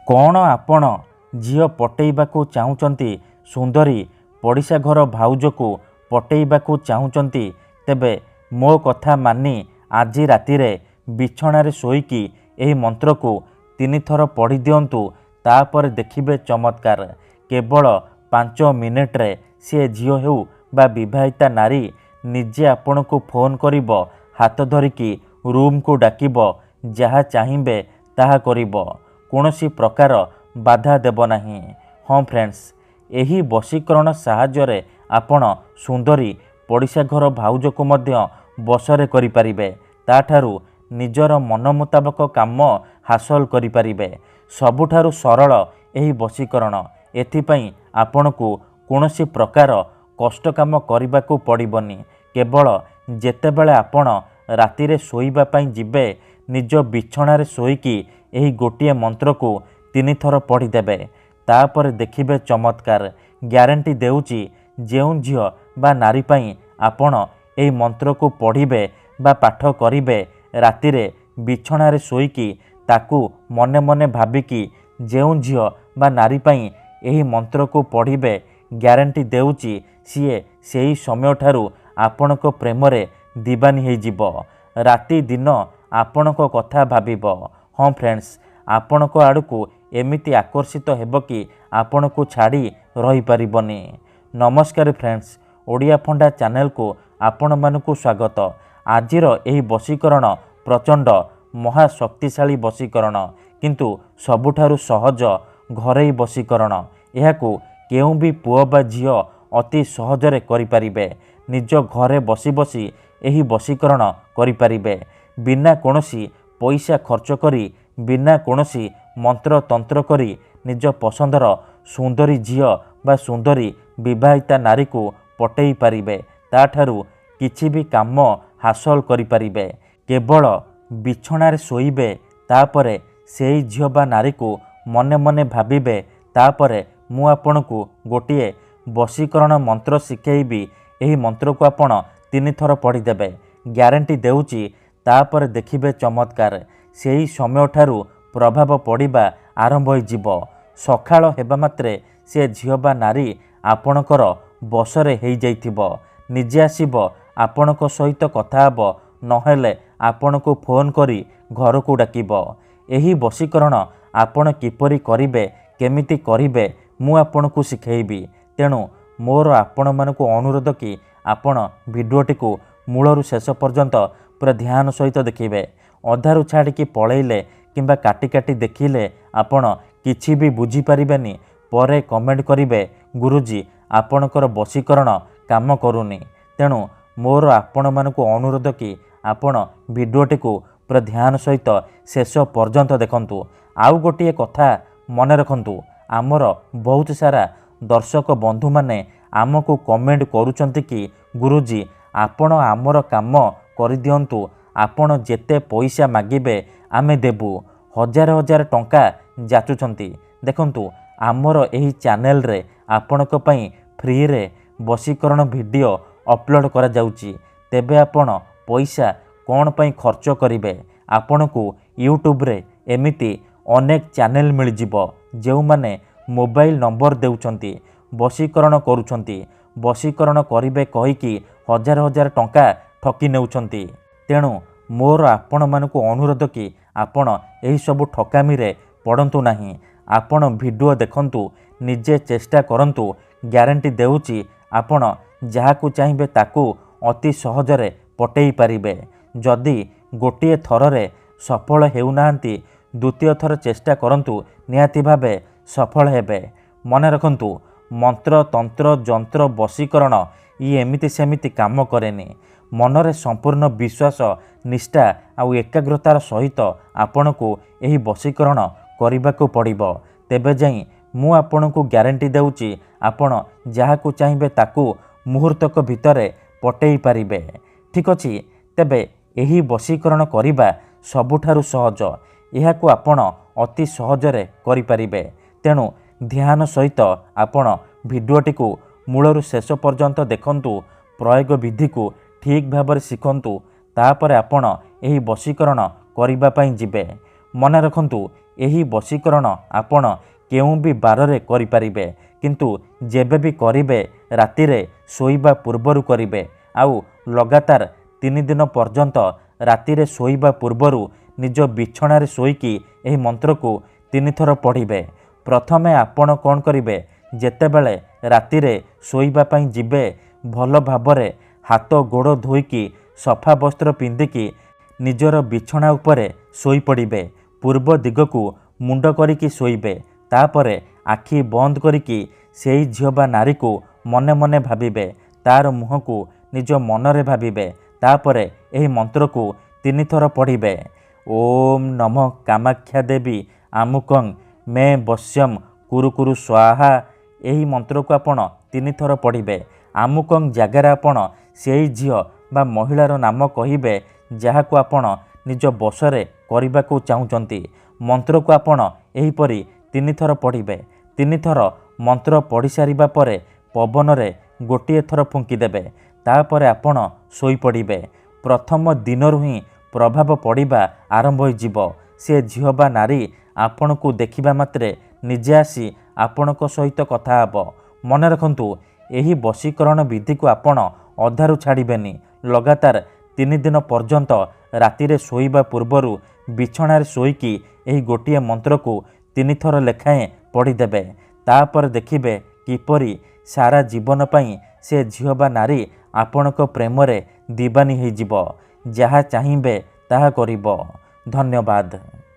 କ'ଣ ଆପଣ ଝିଅ ପଟେଇବାକୁ ଚାହୁଁଛନ୍ତି? ସୁନ୍ଦରୀ ପଡ଼ିଶା ଘର ଭାଉଜକୁ ପଟେଇବାକୁ ଚାହୁଁଛନ୍ତି? ତେବେ ମୋ କଥା ମାନି ଆଜି ରାତିରେ ବିଛଣାରେ ଶୋଇକି ଏହି ମନ୍ତ୍ରକୁ 3 ଥର ପଢ଼ି ଦିଅନ୍ତୁ। ତାପରେ ଦେଖିବେ ଚମତ୍କାର। କେବଳ 5 ମିନିଟ୍ରେ ସେ ଝିଅ ହେଉ ବା ବିବାହିତା ନାରୀ ନିଜେ ଆପଣଙ୍କୁ ଫୋନ୍ କରିବ, ହାତ ଧରିକି ରୁମ୍କୁ ଡାକିବ, ଯାହା ଚାହିଁବେ ତାହା କରିବ। କୌଣସି ପ୍ରକାର ବାଧା ଦେବ ନାହିଁ। ହଁ ଫ୍ରେଣ୍ଡସ୍, ଏହି ବଶୀକରଣ ସାହାଯ୍ୟରେ ଆପଣ ସୁନ୍ଦରୀ ପଡ଼ିଶା ଘର ଭାଉଜକୁ ମଧ୍ୟ ବଶରେ କରିପାରିବେ। ତାଠାରୁ ନିଜର ମନ ମୁତାବକ କାମ ହାସଲ କରିପାରିବେ। ସବୁଠାରୁ ସରଳ ଏହି ବଶୀକରଣ। ଏଥିପାଇଁ ଆପଣଙ୍କୁ କୌଣସି ପ୍ରକାର କଷ୍ଟ କାମ କରିବାକୁ ପଡ଼ିବନି। କେବଳ ଯେତେବେଳେ ଆପଣ ରାତିରେ ଶୋଇବା ପାଇଁ ଯିବେ, ନିଜ ବିଛଣାରେ ଶୋଇକି ଏହି ଗୋଟିଏ ମନ୍ତ୍ରକୁ 3 ଥର ପଢ଼ିଦେବେ। ତାପରେ ଦେଖିବେ ଚମତ୍କାର। ଗ୍ୟାରେଣ୍ଟି ଦେଉଛି, ଯେଉଁ ଝିଅ ବା ନାରୀ ପାଇଁ ଆପଣ ଏହି ମନ୍ତ୍ରକୁ ପଢ଼ିବେ ବା ପାଠ କରିବେ, ରାତିରେ ବିଛଣାରେ ଶୋଇକି ତାକୁ ମନେ ମନେ ଭାବିକି ଯେଉଁ ଝିଅ ବା ନାରୀ ପାଇଁ ଏହି ମନ୍ତ୍ରକୁ ପଢ଼ିବେ, ଗ୍ୟାରେଣ୍ଟି ଦେଉଛି ସିଏ ସେହି ସମୟଠାରୁ ଆପଣଙ୍କ ପ୍ରେମରେ ଦିବାନୀ ହେଇଯିବ। ରାତି ଦିନ ଆପଣଙ୍କ କଥା ଭାବିବ। ହଁ ଫ୍ରେଣ୍ଡସ୍, ଆପଣଙ୍କ ଆଡ଼କୁ ଏମିତି ଆକର୍ଷିତ ହେବ କି ଆପଣଙ୍କୁ ଛାଡ଼ି ରହିପାରିବନି। ନମସ୍କାର ଫ୍ରେଣ୍ଡସ୍, ଓଡ଼ିଆ ଫଣ୍ଡା ଚ୍ୟାନେଲକୁ ଆପଣମାନଙ୍କୁ ସ୍ୱାଗତ। ଆଜିର ଏହି ବଶୀକରଣ ପ୍ରଚଣ୍ଡ ମହାଶକ୍ତିଶାଳୀ ବଶୀକରଣ, କିନ୍ତୁ ସବୁଠାରୁ ସହଜ ଘରୋଇ ବଶୀକରଣ। ଏହାକୁ କେଉଁ ବି ପୁଅ ବା ଝିଅ ଅତି ସହଜରେ କରିପାରିବେ। ନିଜ ଘରେ ବସି ବସି ଏହି ବଶୀକରଣ କରିପାରିବେ। ବିନା କୌଣସି ପଇସା ଖର୍ଚ୍ଚ କରି, ବିନା କୌଣସି ମନ୍ତ୍ରତନ୍ତ୍ର କରି ନିଜ ପସନ୍ଦର ସୁନ୍ଦରୀ ଝିଅ ବା ସୁନ୍ଦରୀ ବିବାହିତା ନାରୀକୁ ପଟେଇ ପାରିବେ। ତାଠାରୁ କିଛି ବି କାମ ହାସଲ କରିପାରିବେ। କେବଳ ବିଛଣାରେ ଶୋଇବେ, ତାପରେ ସେହି ଝିଅ ବା ନାରୀକୁ ମନେ ମନେ ଭାବିବେ। ତାପରେ ମୁଁ ଆପଣଙ୍କୁ ଗୋଟିଏ ବଶୀକରଣ ମନ୍ତ୍ର ଶିଖେଇବି। ଏହି ମନ୍ତ୍ରକୁ ଆପଣ 3 ଥର ପଢ଼ିଦେବେ। ଗ୍ୟାରେଣ୍ଟି ଦେଉଛି, ତାପରେ ଦେଖିବେ ଚମତ୍କାର। ସେହି ସମୟଠାରୁ ପ୍ରଭାବ ପଡ଼ିବା ଆରମ୍ଭ ହୋଇଯିବ। ସକାଳ ହେବା ମାତ୍ରେ ସେ ଝିଅ ବା ନାରୀ ଆପଣଙ୍କର ବଶରେ ହେଇଯାଇଥିବ। ନିଜେ ଆସିବ, ଆପଣଙ୍କ ସହିତ କଥା ହେବ, ନହେଲେ ଆପଣଙ୍କୁ ଫୋନ୍ କରି ଘରକୁ ଡାକିବ। ଏହି ବଶୀକରଣ ଆପଣ କିପରି କରିବେ, କେମିତି କରିବେ, ମୁଁ ଆପଣଙ୍କୁ ଶିଖେଇବି। ତେଣୁ ମୋର ଆପଣମାନଙ୍କୁ ଅନୁରୋଧ କି ଆପଣ ଭିଡ଼ିଓଟିକୁ ମୂଳରୁ ଶେଷ ପର୍ଯ୍ୟନ୍ତ ପୁରା ଧ୍ୟାନ ସହିତ ଦେଖିବେ। ଅଧାରୁ ଛାଡ଼ିକି ପଳେଇଲେ କିମ୍ବା କାଟି କାଟି ଦେଖିଲେ ଆପଣ କିଛି ବି ବୁଝିପାରିବେନି। ପରେ କମେଣ୍ଟ କରିବେ, ଗୁରୁଜୀ ଆପଣଙ୍କର ବଶୀକରଣ କାମ କରୁନି। ତେଣୁ ମୋର ଆପଣମାନଙ୍କୁ ଅନୁରୋଧ କି ଆପଣ ଭିଡ଼ିଓଟିକୁ ପୁରା ଧ୍ୟାନ ସହିତ ଶେଷ ପର୍ଯ୍ୟନ୍ତ ଦେଖନ୍ତୁ। ଆଉ ଗୋଟିଏ କଥା ମନେ ରଖନ୍ତୁ, ଆମର ବହୁତ ସାରା ଦର୍ଶକ ବନ୍ଧୁମାନେ ଆମକୁ କମେଣ୍ଟ କରୁଛନ୍ତି କି ଗୁରୁଜୀ ଆପଣ ଆମର କାମ କରିଦିଅନ୍ତୁ, ଆପଣ ଯେତେ ପଇସା ମାଗିବେ ଆମେ ଦେବୁ। ହଜାର ହଜାର ଟଙ୍କା ଯାଚୁଛନ୍ତି। ଦେଖନ୍ତୁ, ଆମର ଏହି ଚ୍ୟାନେଲରେ ଆପଣଙ୍କ ପାଇଁ ଫ୍ରିରେ ବଶୀକରଣ ଭିଡ଼ିଓ ଅପଲୋଡ଼ କରାଯାଉଛି। ତେବେ ଆପଣ ପଇସା କ'ଣ ପାଇଁ ଖର୍ଚ୍ଚ କରିବେ? ଆପଣଙ୍କୁ ୟୁଟ୍ୟୁବରେ ଏମିତି ଅନେକ ଚ୍ୟାନେଲ ମିଳିଯିବ, ଯେଉଁମାନେ ମୋବାଇଲ ନମ୍ବର ଦେଉଛନ୍ତି, ବଶୀକରଣ କରୁଛନ୍ତି। ବଶୀକରଣ କରିବେ କହିକି ହଜାର ହଜାର ଟଙ୍କା ଠକି ନେଉଛନ୍ତି। ତେଣୁ ମୋର ଆପଣମାନଙ୍କୁ ଅନୁରୋଧ କି ଆପଣ ଏହିସବୁ ଠକାମିରେ ପଡ଼ନ୍ତୁ ନାହିଁ। ଆପଣ ଭିଡ଼ିଓ ଦେଖନ୍ତୁ, ନିଜେ ଚେଷ୍ଟା କରନ୍ତୁ। ଗ୍ୟାରେଣ୍ଟି ଦେଉଛି, ଆପଣ ଯାହାକୁ ଚାହିଁବେ ତାକୁ ଅତି ସହଜରେ ପଟେଇ ପାରିବେ। ଯଦି ଗୋଟିଏ ଥରରେ ସଫଳ ହେଉନାହାନ୍ତି, ଦ୍ୱିତୀୟ ଥର ଚେଷ୍ଟା କରନ୍ତୁ, ନିହାତି ଭାବେ ସଫଳ ହେବେ। ମନେ ରଖନ୍ତୁ, ମନ୍ତ୍ର ତନ୍ତ୍ର ଯନ୍ତ୍ର ବଶୀକରଣ ଇଏ ଏମିତି ସେମିତି କାମ କରେନି। ମନରେ ସମ୍ପୂର୍ଣ୍ଣ ବିଶ୍ୱାସ, ନିଷ୍ଠା ଆଉ ଏକାଗ୍ରତାର ସହିତ ଆପଣଙ୍କୁ ଏହି ବଶୀକରଣ କରିବାକୁ ପଡ଼ିବ। ତେବେ ଯାଇ ମୁଁ ଆପଣଙ୍କୁ ଗ୍ୟାରେଣ୍ଟି ଦେଉଛି, ଆପଣ ଯାହାକୁ ଚାହିଁବେ ତାକୁ ମୁହୂର୍ତ୍ତକ ଭିତରେ ପଟେଇ ପାରିବେ। ଠିକ୍ ଅଛି? ତେବେ ଏହି ବଶୀକରଣ କରିବା ସବୁଠାରୁ ସହଜ। ଏହାକୁ ଆପଣ ଅତି ସହଜରେ କରିପାରିବେ। ତେଣୁ ଧ୍ୟାନ ସହିତ ଆପଣ ଭିଡ଼ିଓଟିକୁ ମୂଳରୁ ଶେଷ ପର୍ଯ୍ୟନ୍ତ ଦେଖନ୍ତୁ। ପ୍ରୟୋଗ ବିଧିକୁ ଠିକ୍ ଭାବରେ ଶିଖନ୍ତୁ। ତାପରେ ଆପଣ ଏହି ବଶୀକରଣ କରିବା ପାଇଁ ଯିବେ। ମନେ ରଖନ୍ତୁ, ଏହି ବଶୀକରଣ ଆପଣ କେଉଁ ବି ବାରରେ କରିପାରିବେ, କିନ୍ତୁ ଯେବେ ବି କରିବେ ରାତିରେ ଶୋଇବା ପୂର୍ବରୁ କରିବେ। ଆଉ ଲଗାତାର 3 ଦିନ ପର୍ଯ୍ୟନ୍ତ ରାତିରେ ଶୋଇବା ପୂର୍ବରୁ ନିଜ ବିଛଣାରେ ଶୋଇକି ଏହି ମନ୍ତ୍ରକୁ 3 ଥର ପଢ଼ିବେ। ପ୍ରଥମେ ଆପଣ କ'ଣ କରିବେ, ଯେତେବେଳେ ରାତିରେ ଶୋଇବା ପାଇଁ ଯିବେ ଭଲ ଭାବରେ ହାତ ଗୋଡ଼ ଧୋଇକି ସଫା ବସ୍ତ୍ର ପିନ୍ଧିକି ନିଜର ବିଛଣା ଉପରେ ଶୋଇପଡ଼ିବେ। ପୂର୍ବ ଦିଗକୁ ମୁଣ୍ଡ କରିକି ଶୋଇବେ। ତାପରେ ଆଖି ବନ୍ଦ କରିକି ସେଇ ଝିଅ ବା ନାରୀକୁ ମନେ ମନେ ଭାବିବେ, ତାର ମୁହଁକୁ ନିଜ ମନରେ ଭାବିବେ। ତାପରେ ଏହି ମନ୍ତ୍ରକୁ 3 ଥର ପଢ଼ିବେ। ଓମ୍ ନମଃ କାମାକ୍ଷା ଦେବୀ ଆମୁକଂ ମେ ବଶ୍ୟମ କୁରୁ କୁରୁ ସ୍ୱାହା। ଏହି ମନ୍ତ୍ରକୁ ଆପଣ 3 ଥର ପଢ଼ିବେ। ଆମୁକଂ ଜାଗାରେ ଆପଣ ସେଇ ଝିଅ ବା ମହିଳାର ନାମ କହିବେ ଯାହାକୁ ଆପଣ ନିଜ ବଶରେ କରିବାକୁ ଚାହୁଁଛନ୍ତି। ମନ୍ତ୍ରକୁ ଆପଣ ଏହିପରି 3 ଥର ପଢ଼ିବେ। 3 ଥର ମନ୍ତ୍ର ପଢ଼ି ସାରିବା ପରେ ପବନରେ ଗୋଟିଏ ଥର ଫୁଙ୍କିଦେବେ। ତାପରେ ଆପଣ ଶୋଇପଡ଼ିବେ। ପ୍ରଥମ ଦିନରୁ ହିଁ ପ୍ରଭାବ ପଡ଼ିବା ଆରମ୍ଭ ହୋଇଯିବ। ସେ ଝିଅ ବା ନାରୀ ଆପଣଙ୍କୁ ଦେଖିବା ମାତ୍ରେ ନିଜେ ଆସି ଆପଣଙ୍କ ସହିତ କଥା ହେବ। ମନେ ରଖନ୍ତୁ, ଏହି ବଶୀକରଣ ବିଧିକୁ ଆପଣ ଅଧାରୁ ଛାଡ଼ିବେନି। ଲଗାତାର 3 ଦିନ ପର୍ଯ୍ୟନ୍ତ ରାତିରେ ଶୋଇବା ପୂର୍ବରୁ ବିଛଣାରେ ଶୋଇକି ଏହି ଗୋଟିଏ ମନ୍ତ୍ରକୁ 3 ଥର ଲେଖାଏଁ ପଢ଼ିଦେବେ। ତାପରେ ଦେଖିବେ କିପରି ସାରା ଜୀବନ ପାଇଁ ସେ ଝିଅ ବା ନାରୀ ଆପଣଙ୍କ ପ୍ରେମରେ ଦିବାନୀ ହୋଇଯିବ। ଯାହା ଚାହିଁବେ ତାହା କରିବ। ଧନ୍ୟବାଦ।